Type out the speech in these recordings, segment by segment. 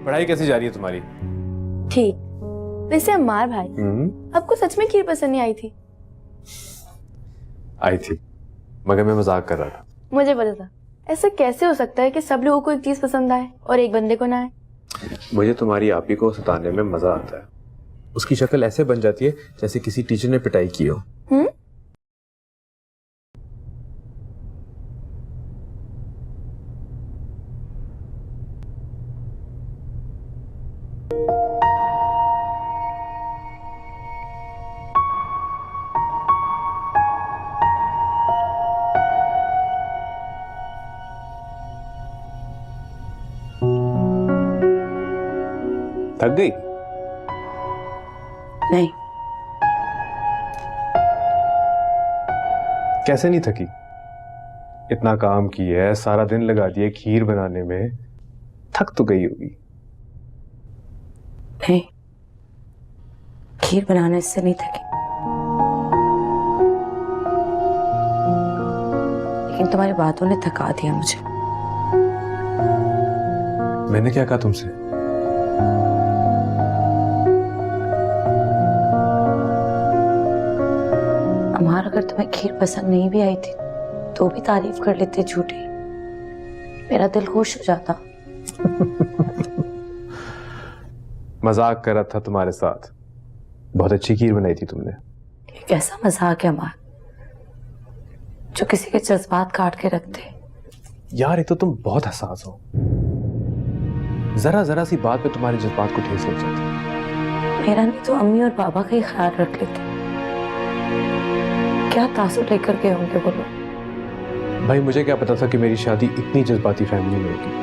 पढ़ाई कैसी जा रही है तुम्हारी? ठीक। वैसे अम्मार भाई, आपको सच में खीर पसंद नहीं आई थी? आई थी, मगर मैं मजाक कर रहा था। मुझे पता था। ऐसा कैसे हो सकता है कि सब लोगों को एक चीज पसंद आए और एक बंदे को ना आए? मुझे तुम्हारी आपी को सताने में मजा आता है। उसकी शक्ल ऐसे बन जाती है जैसे किसी टीचर ने पिटाई की हो। थक गई? नहीं। कैसे नहीं थकी? इतना काम किया है, सारा दिन लगा दिया खीर बनाने में, थक तो गई होगी। नहीं, खीर बनाने से नहीं थकी, लेकिन तुम्हारी बातों ने थका दिया मुझे। मैंने क्या कहा तुमसे? अमार, अगर तुम्हें खीर पसंद नहीं भी आई थी तो भी तारीफ कर लेते झूठी, मेरा दिल खुश हो जाता। मजाक कर रहा था तुम्हारे साथ। बहुत अच्छी खीर बनाई थी तुमने। ये कैसा मजाक है अमार, जो किसी के जज्बात काट के रखते। यार ये तो तुम बहुत हसास हो। जरा जरा सी बात पे तुम्हारे जज्बात को ठेस लग जाती। मेरा नहीं तो अम्मी और पापा का ही ख्याल रख लेते। क्या तासुर लेकर के होंगे वो लोग। भाई मुझे क्या पता था कि मेरी शादी इतनी जज्बाती फैमिली में होगी।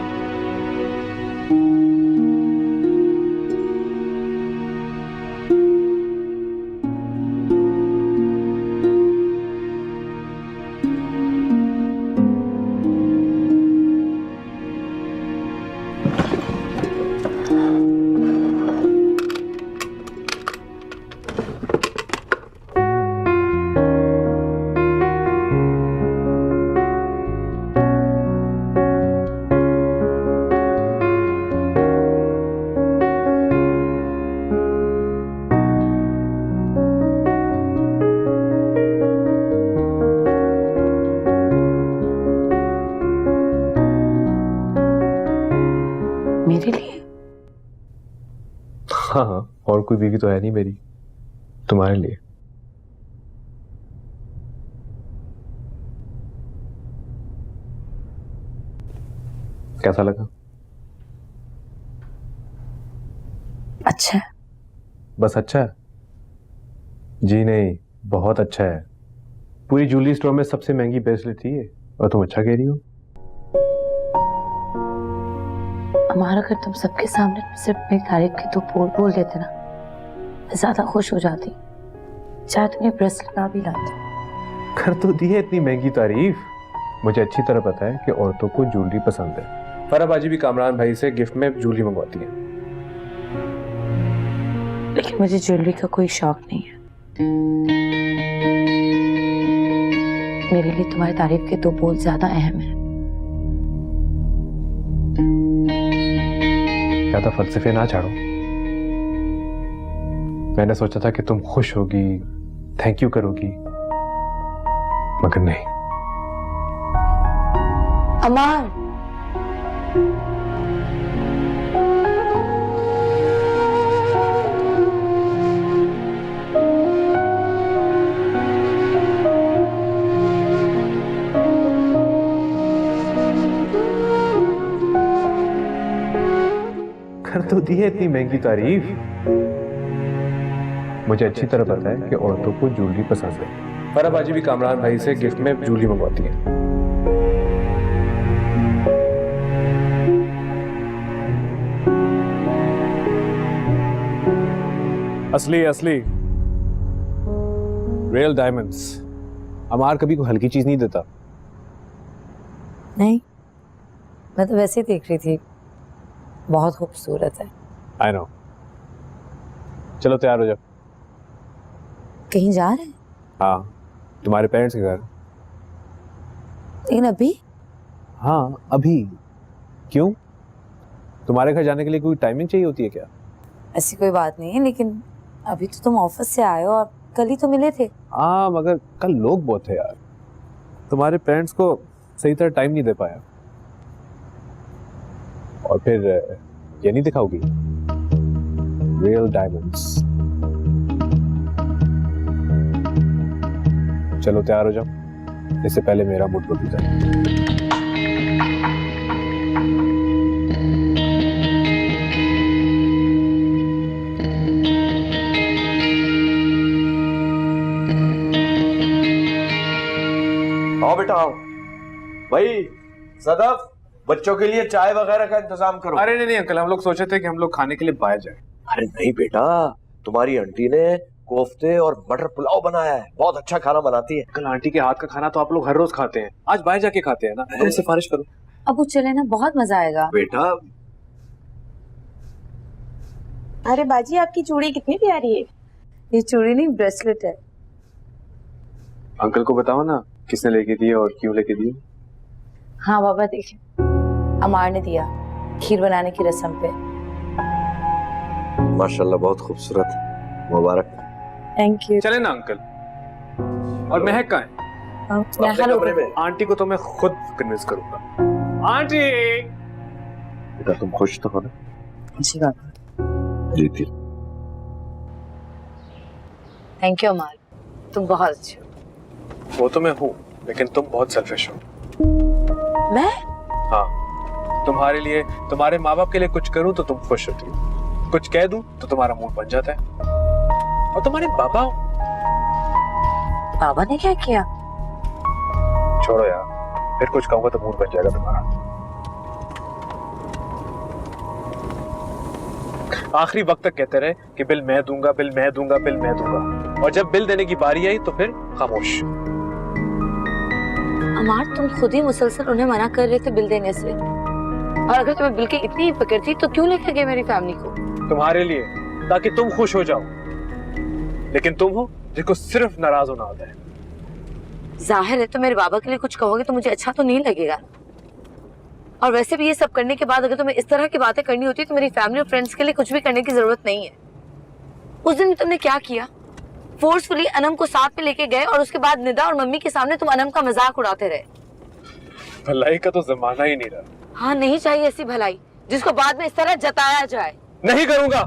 मेरे लिए? हाँ, और कोई बीवी तो है नहीं मेरी, तुम्हारे लिए। कैसा लगा? अच्छा है। बस अच्छा है? जी नहीं, बहुत अच्छा है। पूरी ज्वेलरी स्टोर में सबसे महंगी ब्रेसलेट थी ये, और तुम अच्छा कह रही हो। हमारा, अगर तुम सबके सामने सिर्फ मेरी तारीफ की तो बोल देते ना, मैं ज्यादा खुश हो जाती। चाहे तुम्हें ब्रेसलेट ना भी लाती। कर तो दी है इतनी महंगी तारीफ। मुझे अच्छी तरह पता है कि औरतों को ज्वेलरी पसंद है। फराबाजी भी कामरान भाई से गिफ्ट में ज्वेलरी मंगवाती है। लेकिन मुझे ज्वेलरी का कोई शौक नहीं है। मेरे लिए तुम्हारी तारीफ के दो बोल ज्यादा अहम है। ज्यादा फलसफे ना झाड़ो। मैंने सोचा था कि तुम खुश होगी, थैंक यू करोगी, मगर नहीं। अमार, कर तो दी है इतनी महंगी तारीफ। मुझे अच्छी तरह पता है कि औरतों को ज्वेलरी पसंद है। फराबाजी भी कामरान भाई से गिफ्ट में ज्वेलरी मंगवाती है। असली असली रियल डायमंड्स। अमार कभी कोई हल्की चीज नहीं देता। नहीं, मैं तो वैसे ही देख रही थी, बहुत खूबसूरत है। I know. चलो तैयार हो जाओ। कहीं जा रहे हैं? हाँ, तुम्हारे पेरेंट्स के घर। लेकिन अभी? हाँ अभी। क्यों? तुम्हारे घर जाने के लिए कोई टाइमिंग चाहिए होती है क्या? ऐसी कोई बात नहीं है, लेकिन अभी तो तुम ऑफिस से आए हो और कल ही तो मिले थे। हाँ, मगर कल लोग बहुत थे यार, तुम्हारे पेरेंट्स को सही तरह टाइम नहीं दे पाया। और फिर ये नहीं दिखाओगी रियल डायमंड्स? चलो तैयार हो जाओ, इससे पहले मेरा मूड बदल जाए। आओ बेटा आओ। भाई सदफ, बच्चों के लिए चाय वगैरह का इंतजाम करो। अरे नहीं अंकल, हम लोग सोचे थे कि हम लोग खाने के लिए बाहर जाएं। अरे नहीं बेटा, तुम्हारी आंटी ने कोफ्ते और मटर पुलाव बनाया है, बहुत अच्छा खाना बनाती है। अंकल, आंटी के हाथ का खाना तो आप लोग हर रोज खाते हैं, आज बाहर जाके खाते हैं ना, तुम सिफारिश करो। अब वो चले ना, बहुत मजा आएगा। बेटा अरे बाजी, आपकी चूड़ी कितनी प्यारी है। ये चूड़ी नहीं, ब्रेसलेट है। अंकल को बताओ ना किसने लेके दी और क्यों लेके दी। हाँ बाबा, देखिए अमार ने दिया, खीर बनाने की रस्म पे। माशाल्लाह बहुत खूबसूरत, मुबारक। Thank you. चले ना अंकल। और महक कहाँ है? अपने कमरे में। आंटी को तो मैं खुद कन्विंस करूंगा। आंटी, बेटा तुम खुश तो हो ना? अच्छी बात। जी थी। थैंक यू अमार, तुम बहुत अच्छे हो। वो तो मैं हूँ, लेकिन तुम बहुत सेल्फिश हो। मैं? हाँ, तुम्हारे लिए, तुम्हारे माँ बाप के लिए कुछ करूँ तो तुम खुश होती हो, कुछ कह दूँ तो तुम्हारा मूड बन जाता है। और तुम्हारे बाबा, बाबा ने क्या किया? छोड़ो यार, फिर कुछ कहूँगा तो मूड बन जाएगा तुम्हारा। आखिरी वक्त तक कहते रहे कि बिल मैं दूंगा, बिल मैं दूंगा, बिल मैं दूंगा, और जब बिल देने की बारी आई तो फिर खामोश। अमार, तुम खुद ही मुसलसल उन्हें मना कर रहे थे बिल देने से, और अगर तुम्हें बिल की इतनी फिक्र थी तो क्यों लेके गए मेरी फैमिली को? तुम्हारे लिए, ताकि तुम खुश हो जाओ, लेकिन तुम हो जिसको सिर्फ नाराज होना आता है। जाहिर है तो मेरे बाबा के लिए कुछ कहोगे तो मुझे अच्छा तो नहीं लगेगा, और वैसे भी ये सब करने के बाद अगर तुम्हें इस तरह की बातें करनी होती तो मेरी फैमिली और फ्रेंड्स के लिए कुछ भी करने की जरूरत नहीं है। उस दिन तुमने क्या किया? फोर्सफुली अनम को साथ में लेके गए और उसके बाद निदा और मम्मी के सामने तुम अनम का मजाक उड़ाते रहे। भलाई का तो जमाना ही नहीं रहा। हाँ, नहीं चाहिए ऐसी भलाई जिसको बाद में इस तरह जताया जाए। नहीं करूंगा,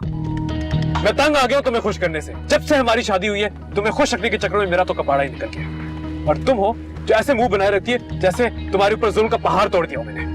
मैं तंग आ गया हूं तुम्हें खुश करने से। जब से हमारी शादी हुई है, तुम्हें खुश रखने के चक्कर में मेरा तो कपाड़ा ही निकल गया, और तुम हो जो ऐसे मुंह बनाए रखती है जैसे तुम्हारे ऊपर जुल्म का पहाड़ तोड़ दिया हो मैंने।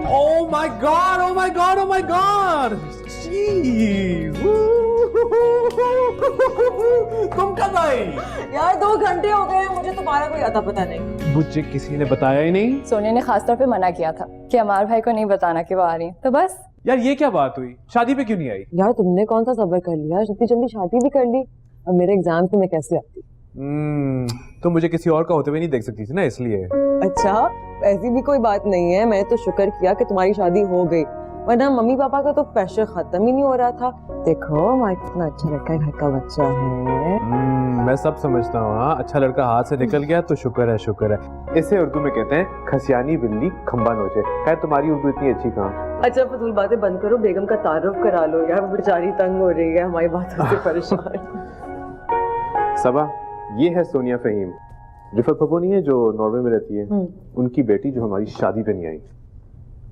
Oh my god! Oh my god! Oh my god! Jeez! तुम कब आई? यार 2 घंटे हो गए, मुझे तुम्हारा कोई अता पता नहीं। मुझे किसी ने बताया ही नहीं। सोनिया ने खास तौर पे मना किया था कि अमार भाई को नहीं बताना कि वो आ रही, तो बस। यार ये क्या बात हुई? शादी पे क्यों नहीं आई? यार तुमने कौन सा सब्र कर लिया, इतनी जल्दी शादी भी कर ली। अब मेरे एग्जाम से मैं कैसे आती? तुम मुझे किसी और का होते हुए नहीं देख सकती थी ना, इसलिए। अच्छा, ऐसी भी कोई बात नहीं है, मैं तो शुक्र किया कि तुम्हारी शादी हो गई, वरना मम्मी पापा का तो प्रेशर खत्म ही नहीं हो रहा था। देखो हमारा कितना अच्छा लड़का है, घर का बच्चा है। मैं सब समझता हूँ। हाँ, अच्छा लड़का हाथ से निकल गया तो शुक्र है, शुक्र है। इसे उर्दू में कहते हैं खसियानी बिल्ली खंबा नोचे। खैर तुम्हारी उर्दू इतनी अच्छी कहाँ। अच्छा फजूल बातें बंद करो, बेगम का तारुफ करा लो यार, वो बेचारी तंग हो रही है हमारी बातों से परेशान। सबा, ये है सोनिया फहीम, रिफत पप्पू नहीं है जो नॉर्वे में रहती है, उनकी बेटी जो हमारी शादी पे नहीं आई।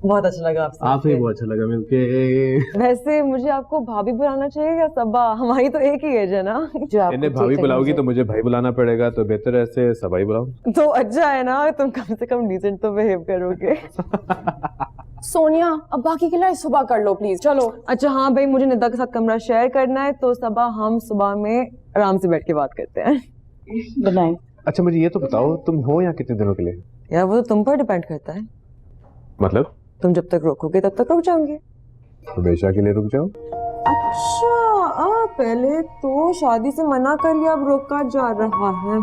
बहुत अच्छा लगा आपसे। आपसे भी बहुत अच्छा लगा मिलके। वैसे मुझे आपको भाभी बुलाना चाहिए या सबा? हमारी तो एक ही एज है ना। जो आपको इन्हें भाभी बुलाओगी तो मुझे भाई बुलाना पड़ेगा, तो बेहतर ऐसे सबा ही बुलाओ। तो अच्छा है ना, तुम कम से कम डिसेंट तो बिहेव करोगे। सोनिया, अब बाकी के लिए सुबह कर लो प्लीज, चलो। अच्छा हाँ भाई, मुझे निदा के साथ कमरा शेयर करना है, तो सबा हम सुबह में आराम से बैठ के बात करते हैं। Good night. अच्छा मुझे ये तो बताओ, तुम हो यहाँ कितने दिनों के लिए? यार वो तो तुम पर डिपेंड करता है। मतलब तुम जब तक रोकोगे तब तक रुक जाओगे। हमेशा के लिए रुक जाओ। अच्छा पहले तो शादी से मना करिए, अब रोका जा रहा है।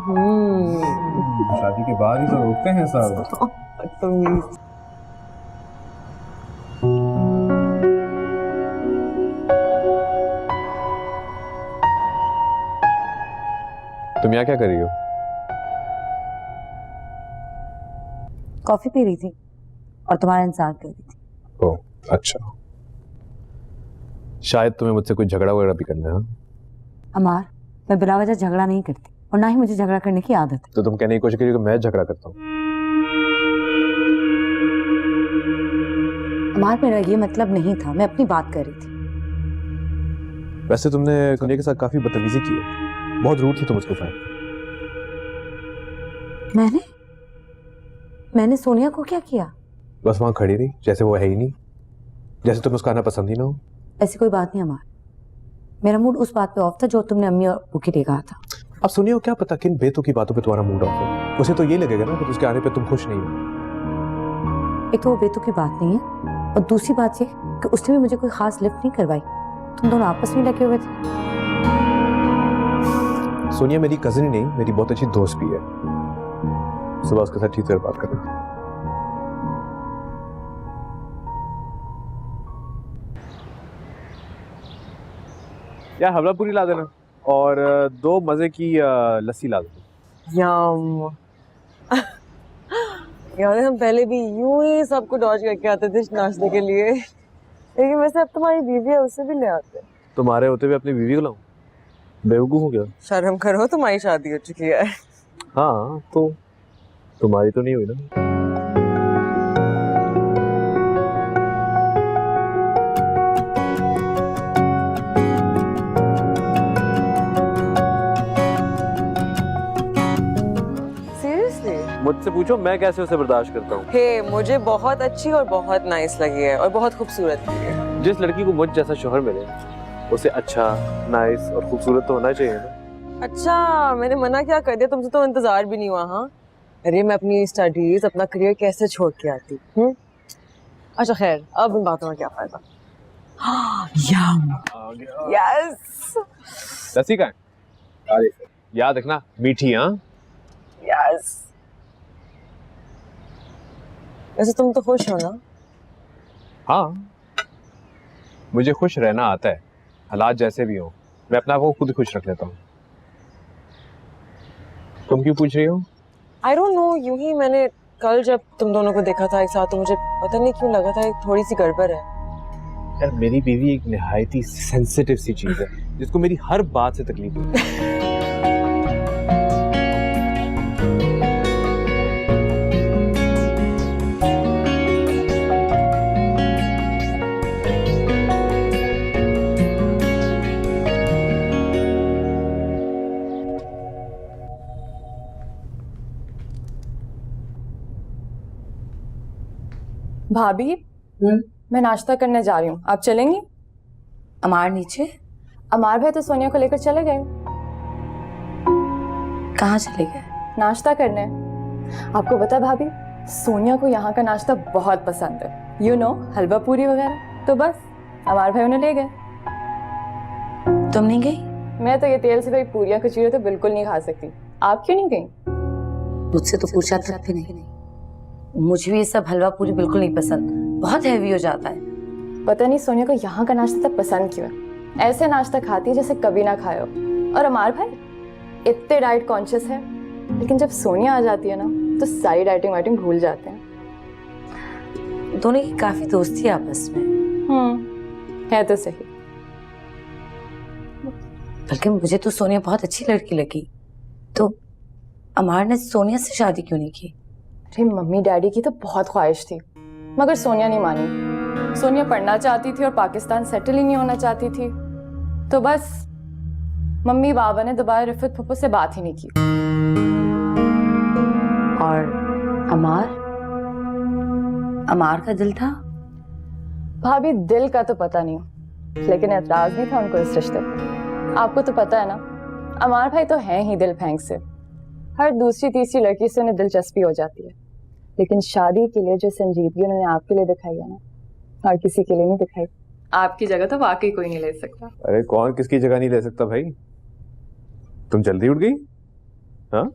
शादी के बाद ही तो रोकते हैं सब। बदतमीज। तुम यहाँ क्या कर रही हो? कॉफी पी रही थी और तुम्हारा इंतजार कर रही थी। ओह अच्छा, शायद तुम्हें मुझसे कोई झगड़ा वगैरह भी करना है। अमार, मैं बिला वजह झगड़ा नहीं करती और ना ही मुझे झगड़ा करने की आदत है। तो तुम कहने की कोशिश करिए कि मैं झगड़ा करता हूँ। अमार, मेरा ये मतलब नहीं था, मैं अपनी बात कर रही थी। वैसे तुमने सोनिया के साथ काफी बदतमीजी की है, बहुत रूड थी तुम उसके साथ। मैंने सोनिया को क्या किया? बस वहां खड़ी रही जैसे वो है ही नहीं, जैसे तुम्हें उसका आना पसंद ही ना हो। ऐसी कोई बात नहीं अमार, मेरा मूड उस बात पे ऑफ था जो तुमने अम्मी और अब्बू के लिए कहा था। अब सोनिया को क्या पता किन बेतुकी की बातों पे तुम्हारा मूड ऑफ है। उसे तो ये लगेगा ना कि उसके आने पे तुम खुश नहीं हो। एक तो वो बेतुकी की बात नहीं है और दूसरी बात ये कि उसने भी मुझे कोई खास लिफ्ट नहीं करवाई। तुम दोनों आपस में लगे हुए थे। सोनिया मेरी कजिन ही नहीं, मेरी बहुत अच्छी दोस्त भी है। सुबह उसके साथ ठीक से बात करना। यार हवला पूरी ला देना और 2 मजे की लस्सी ला देना। यम। यार हम पहले भी यूं ही सबको डॉज करके आते थे नाश्ते के लिए, लेकिन वैसे अब तुम्हारी बीवी है उससे भी ले आते हैं। तुम्हारे होते हुए अपनी बीवी को लाऊं? बेवकूफ हो गया। शर्म करो, तुम्हारी शादी हो चुकी है। हाँ तो तुम्हारी तो नहीं हुई ना। मुझसे पूछो मैं कैसे उसे बर्दाश्त करता हूँ। हे मुझे बहुत अच्छी और बहुत नाइस लगी है और बहुत खूबसूरत भी है। जिस लड़की को मुझ जैसा शोहर मिले उसे अच्छा, नाइस और खूबसूरत तो होना चाहिए ना। अच्छा मैंने मना क्या कर दिया? तुमसे तो इंतजार भी नहीं हुआ। हाँ अरे मैं अपनी स्टडीज अपना करियर कैसे छोड़ के आती। अच्छा खैर अब इन बातों में क्या फायदा। यस लस्सी का है? याद रखना मीठी। हाँ यस। वैसे तुम तो खुश हो ना? हाँ मुझे खुश रहना आता है, हालात जैसे भी हो मैं अपने आप को खुद खुश रख लेता हूँ। तुम क्यों पूछ रही हो? आई डोंट नो, यूं ही मैंने कल जब तुम दोनों को देखा था एक साथ तो मुझे पता नहीं क्यों लगा था थोड़ी सी गड़बड़ है। यार मेरी बीवी एक निहायत ही सेंसिटिव सी चीज है जिसको मेरी हर बात से तकलीफ होती है। भाभी मैं नाश्ता करने जा रही हूँ, आप चलेंगी? अमार नीचे? अमार भाई तो सोनिया को लेकर चले गए। कहाँ चले गए? नाश्ता करने। आपको पता है भाभी, सोनिया को यहाँ का नाश्ता बहुत पसंद है। यू नो हलवा पूरी वगैरह। तो बस अमार भाई उन्हें ले गए। तुम नहीं गई? मैं तो ये तेल से भाई पूरियां कचौरी तो बिल्कुल नहीं खा सकती। आप क्यों नहीं गई? मुझसे तो पूछा तक भी नहीं। मुझे भी ये सब हलवा पूरी बिल्कुल नहीं पसंद, बहुत हैवी हो जाता है। पता नहीं सोनिया को यहाँ का नाश्ता तब पसंद क्यों है। ऐसे नाश्ता खाती है जैसे कभी ना खाए हो। और अमार भाई इतने डाइट कॉन्शियस है, लेकिन जब सोनिया आ जाती है ना तो सारी डाइटिंग वाइटिंग भूल जाते हैं। दोनों की काफी दोस्ती है आपस में। है तो सही। बल्कि मुझे तो सोनिया बहुत अच्छी लड़की लगी। तो अमार ने सोनिया से शादी क्यों नहीं की? अरे मम्मी डैडी की तो बहुत ख्वाहिश थी, मगर सोनिया नहीं मानी। सोनिया पढ़ना चाहती थी और पाकिस्तान सेटल ही नहीं होना चाहती थी। तो बस मम्मी बाबा ने दोबारा रिफत फुप्पो से बात ही नहीं की। और अमार का दिल था? भाभी दिल का तो पता नहीं, लेकिन एतराज नहीं था उनको इस रिश्ते पर। आपको तो पता है ना, अमार भाई तो हैं ही दिल फेंक से। हर दूसरी तीसरी लड़की से उन्हें दिलचस्पी हो जाती है। लेकिन शादी के लिए जो संजीदगी उन्होंने आपके लिए दिखाई है ना, और किसी के लिए नहीं दिखाई। आपकी जगह तो वाकई कोई नहीं ले सकता। अरे कौन किसकी जगह नहीं ले सकता भाई? तुम जल्दी उठ गई? हाँ,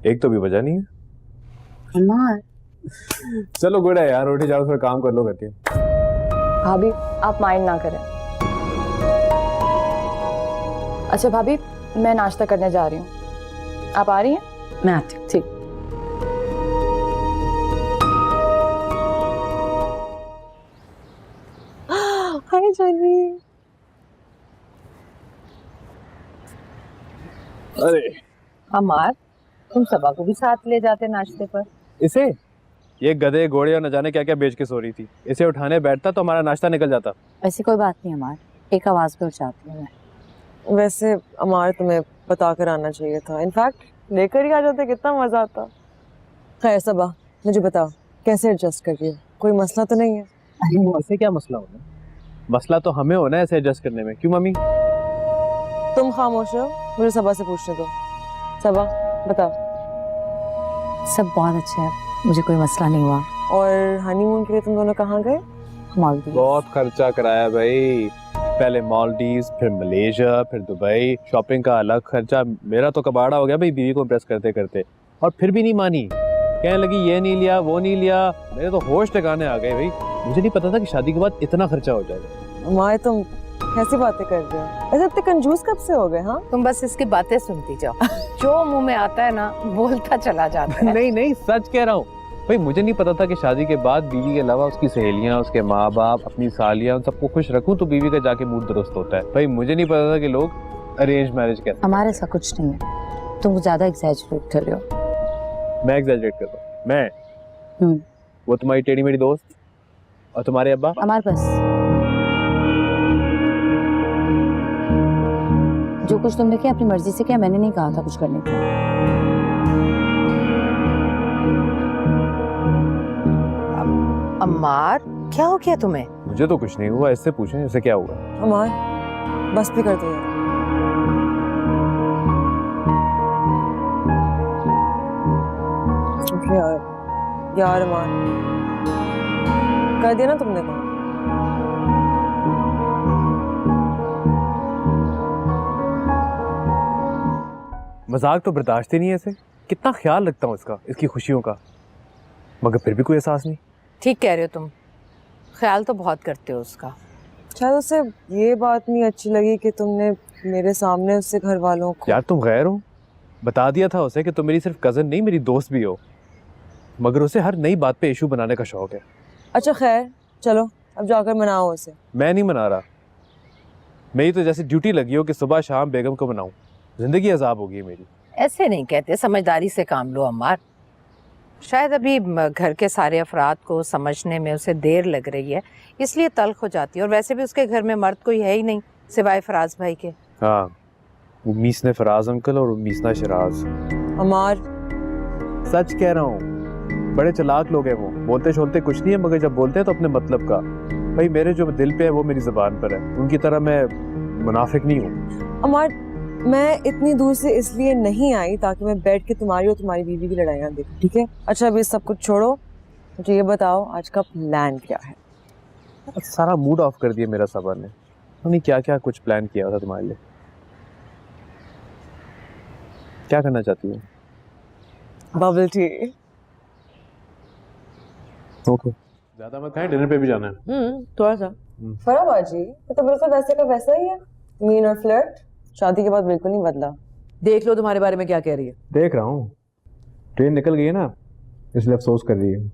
एक तो भी वजह नहीं है। अमार, चलो गुड है यार, उठे जाओ, थोड़ा काम कर लो करके। भाभी आप माइंड ना करें। अच्छा भाभी, मैं नाश्ता करने जा रही हूँ, आप आ रही हैं? मैं आती हूँ। ठीक। हाय जानी। अरे अमार, तुम सबा को भी साथ ले जाते नाश्ते पर। इसे, ये गधे घोड़े और न जाने क्या क्या बेच के सो रही थी, इसे उठाने बैठता तो हमारा नाश्ता निकल जाता। ऐसी कोई बात नहीं अमार, एक आवाज पे उठ जाती हूँ मैं। वैसे अमार तुम्हें बता कर आना चाहिए था, इनफैक्ट लेकर ही आ जाते, कितना मजा आता। खैर सबा, मुझे बताओ कैसे एडजस्ट कर रही हो, कोई मसला तो नहीं है? ऐसे क्या मसला होना? मसला तो हमें होना है ऐसे एडजस्ट करने में। क्यों मम्मी? तुम खामोश हो, मुझे सबा से पूछने दो। सबा बताओ। सब बहुत अच्छे है, मुझे कोई मसला नहीं हुआ। और हनीमून के लिए तुम दोनों कहाँ गए? मालदीव। बहुत खर्चा कराया भाई, पहले मालदीव्स, फिर मलेशिया, फिर दुबई, शॉपिंग का अलग खर्चा। मेरा तो कबाड़ा हो गया भाई बीवी को इम्प्रेस करते करते, और फिर भी नहीं मानी, कहने लगी ये नहीं लिया वो नहीं लिया। मेरे तो होश ठिकाने आ गए भाई, मुझे नहीं पता था कि शादी के बाद इतना खर्चा हो जाएगा। माए तुम कैसी बातें कर रहे हो? ऐसे इतने कंजूस कब से हो गए? हाँ, तुम बस इसकी बातें सुनती जाओ, जो मुंह में आता है ना बोलता चला जाता है। नहीं नहीं, सच कह रहा हूँ भाई, मुझे नहीं पता था कि शादी के बाद बीवी के अलावा उसकी सहेलियां, उसके माँ बाप, अपनी सालियां, उन सबको खुश रखूं तो बीवी का जाके मूड दुरुस्त होता है। भाई मुझे नहीं पता था कि लोग अरेंज मैरिज कहते हैं। हमारे ऐसा कुछ नहीं है, तुम ज्यादा एग्जैजरेट कर रहे हो। मैं एग्जैजरेट कर रहा हूँ? मैं? वो तुम्हारी टेढ़ी मेढ़ी दोस्त, और तुम्हारे अब्बा? हमारे पास जो कुछ तुमने किया अपनी मर्जी से किया, मैंने नहीं कहा था कुछ करने को। अम्मार, क्या हो गया तुम्हें? मुझे तो कुछ नहीं हुआ, इससे पूछें इससे क्या हुआ। अमार बस भी कर दो यार। यार अमार, कर दिया ना तुमने काम। मजाक तो बर्दाश्त ही नहीं है इसे, कितना ख्याल रखता हूँ इसका, इसकी खुशियों का, मगर फिर भी कोई एहसास नहीं। ठीक कह रहे हो तुम, ख्याल तो बहुत करते हो उसका। शायद उसे ये बात नहीं अच्छी लगी कि तुमने मेरे सामने उससे घर वालों को। यार तुम गैर हो, बता दिया था उसे कि तुम मेरी सिर्फ कजन नहीं मेरी दोस्त भी हो, मगर उसे हर नई बात पे इशू बनाने का शौक है। अच्छा खैर चलो, अब जाकर मनाओ उसे। मैं नहीं मना रहा, मेरी तो जैसे ड्यूटी लगी हो कि सुबह शाम बेगम को मनाऊं, जिंदगी अजाब होगी मेरी। ऐसे नहीं कहते, समझदारी से काम लो अम्मार। शायद अभी घर के सारे अफराद को समझने में उसे देर लग रही है, इसलिए तल्ख हो जाती है। और वैसे भी उसके घर में मर्द कोई है ही नहीं सिवाय फराज भाई के। हाँ, वो मीसने फराज अंकल और मीसना शराज। अमार सच कह रहा हूँ, बड़े चालाक लोग हैं वो, बोलते छोलते कुछ नहीं है, मगर जब बोलते हैं तो अपने मतलब का। भाई मेरे जो दिल पे है वो मेरी जुबान पर है, उनकी तरह मैं मुनाफिक नहीं हूँ। अमार, मैं इतनी दूर से इसलिए नहीं आई ताकि मैं बैठ के तुम्हारी और तुम्हारी बीवी की लड़ाइयाँ देखूं, ठीक है? अच्छा अभी सब कुछ छोड़ो, मुझे ये बताओ आज का प्लान क्या है? सारा मूड ऑफ कर दिया मेरा सबा ने, उन्होंने क्या क्या कुछ प्लान किया था तुम्हारे लिए। क्या करना चाहती हो? Bubble tea. ओके, ज्यादा मत खाएं, डिनर पे भी जाना है। थोड़ा सा। फराबाजी तो बिल्कुल वैसे का वैसा ही है, मीन और फ्लर्ट, शादी के बाद बिल्कुल नहीं बदला। देख लो तुम्हारे बारे में क्या कह रही है। देख रहा हूँ, ट्रेन निकल गई है ना, इसलिए अफसोस कर रही है।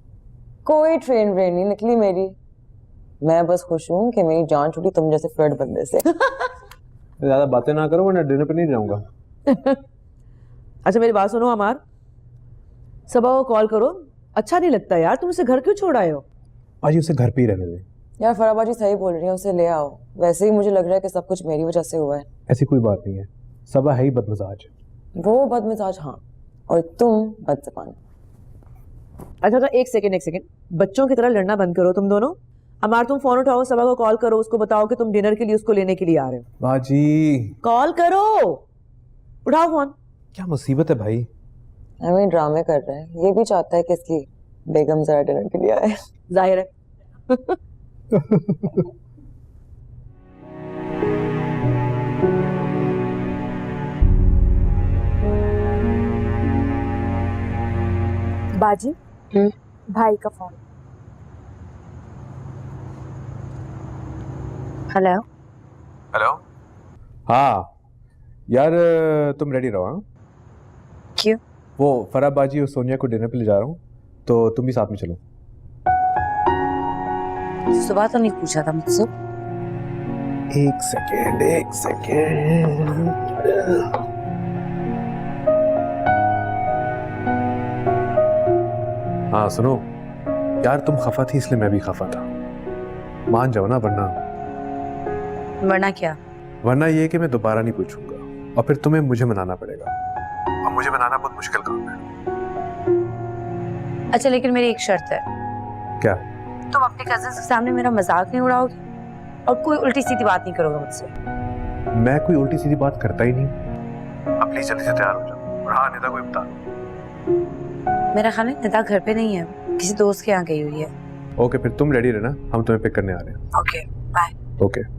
कोई ट्रेन व्रेन नहीं निकली मेरी, मैं बस खुश हूँ कि मेरी जान छूटी तुम जैसे फ्लर्ट बंदे से। ज्यादा बातें ना करो वरना डिनर पे नहीं जाऊंगा। अच्छा मेरी बात सुनो अमार, सबा को कॉल करो। अच्छा नहीं लगता यार, तुम उसे घर क्यों छोड़ आए हो? आज उसे घर पे ही रहने दे। यार फराबाजी सही बोल रही है, उसे ले आओ। वैसे ही मुझे लग रहा है कि सब कुछ मेरी वजह से हुआ है। ऐसी कोई बात नहीं है, सबा है ही बदमिजाज। वो बदमिजाज हाँ, और तुम बदज़बान। अच्छा एक सेकंड, बच्चों की तरह लड़ना बंद करो तुम दोनों। अमार तुम फोन उठाओ, सबा को कॉल करो, उसको बताओ कि तुम डिनर के लिए उसको लेने के लिए आ रहे हो। बाजी कॉल करो, उठाओ फोन। क्या मुसीबत है भाई? हमें ड्रामे कर रहा है, ये भी चाहता है कि इसकी बेगम जरा डिनर के लिए आए। जाहिर है। बाजी भाई का फोन। हेलो। हेलो। हाँ यार, तुम रेडी रहो। हाँ? क्यों? वो फराब बाजी और सोनिया को डिनर पे ले जा रहा हूँ, तो तुम भी साथ में चलो। सुबह तो नहीं पूछा था मुझसे। एक सेकेंड। हाँ सुनो यार, तुम खफा थी इसलिए मैं भी खफा था। मान जाओ ना, वरना क्या? वरना ये कि मैं दोबारा नहीं पूछूंगा और फिर तुम्हें मुझे मनाना पड़ेगा, और मुझे मनाना बहुत मुश्किल काम है। अच्छा लेकिन मेरी एक शर्त है। क्या? तुम अपने कजिन के सामने मेरा मजाक नहीं उड़ाओगे और कोई उल्टी सीधी बात नहीं करोगे मुझसे। मैं कोई उल्टी सीधी बात करता ही नहीं। अब प्लीज जल्दी से तैयार हो जाओ। और हाँ, निदा को भी बता दो। मेरा ख्याल है निदा घर पे नहीं है, किसी दोस्त के यहाँ गई हुई है। ओके, फिर तुम रेडी रहना, हम तुम्हें पिक करने आ रहे हैं। Okay bye. ओके।